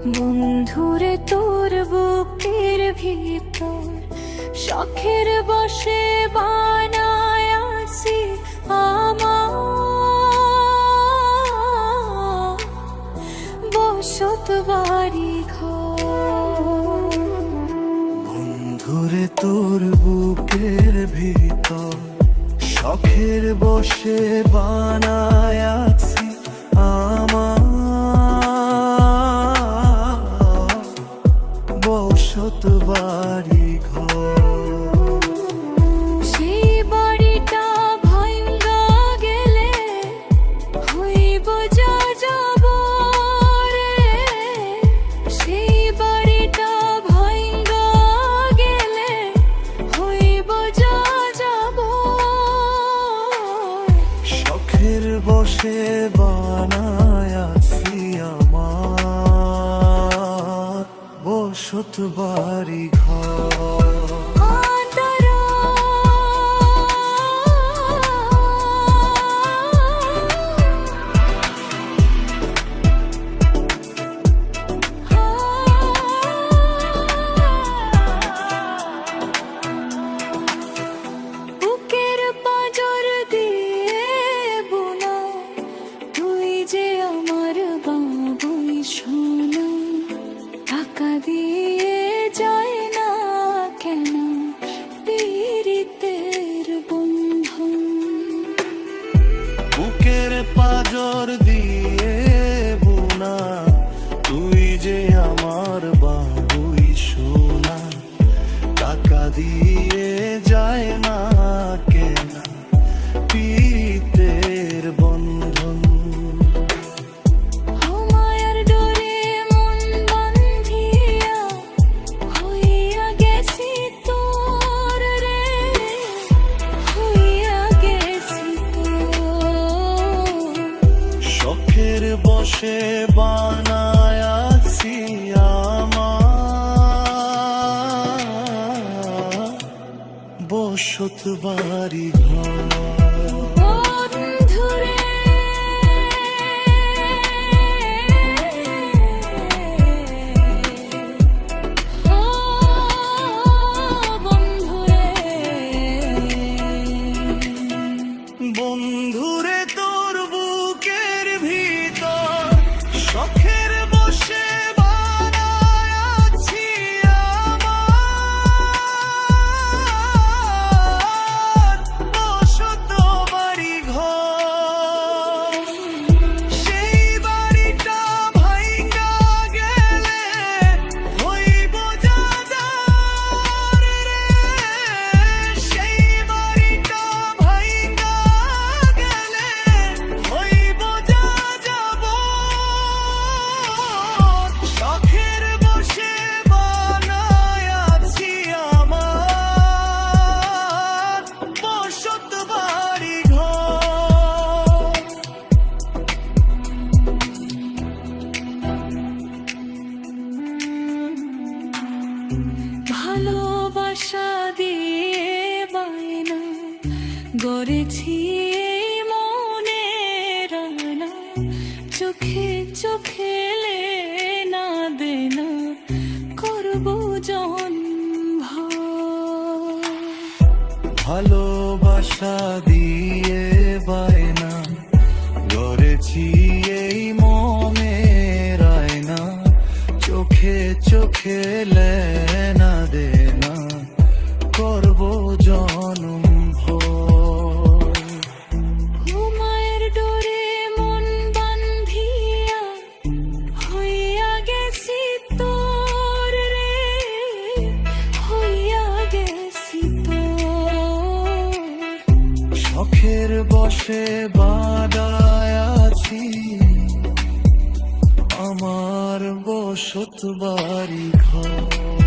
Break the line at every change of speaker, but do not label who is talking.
বন্ধুরে তোর বুকের ভিতর শখের বসে বানায় আছি আমার বসত বাড়ি ঘর।
বন্ধুরে তোর বুকের ভিতর শখের বসে বানায় আছি আমার বসত বাড়ি ঘর।
সেই বাড়িটা ভাঙ্গা গেলে হইব যাযাবর রে। সেই বাড়িটা ভাঙ্গা গেলে হইব যাযাবর।
শখের বসে বানায় আছি আমার বসত বাড়ি ঘর।
বুকের পাঁজর দিয়ে বোনা তুই যে আমার বাবুই সোনা। টাকা দিয়ে যায় না কেন পীড়িতের বন্ধন।
বুকের পাঁজর দিয়ে বোনা তুই যে আমার বাবুই সোনা। টাকা দিয়ে যায় না কেন পীড়িতের বন্ধন।
মায়ার ডোরে মন বাঁধিয়া হইয়া গেছি তোর রে। হইয়া গেছি তোর।
শখের বসে বানায় আছি আমার বসত বাড়ি ঘর।
বন্ধুরে
বন্ধুরে তোর বুকের ভিতর শখের বসে বানায় আছি আমার বসত বাড়ি ঘর। সেই বাড়িটা ভাঙ্গা গেলে হইব যাযাবর রে। সেই বাড়িটা ভাঙ্গা গেলে হইব যাযাবর। শখের বসে বানায় আছি আমার বসত বাড়ি ঘর।
ভালোবাসা দিয়ে বায়না গড়েছি এই মনের আয়না। চোখে চোখে না দেনা করব জন্ম।
ভালোবাসা দিয়ে বায়না গড়েছি এই মনের আয়না। চোখে চোখে লেনা দেনা করব জনম ভর।
মায়ের ডোরে মন বাঁধিয়া হইয়া গেছি তোর রে। হইয়া গেছি তোর।
শখের বসে বানায় আছি আমার বসত বাড়ি ঘর।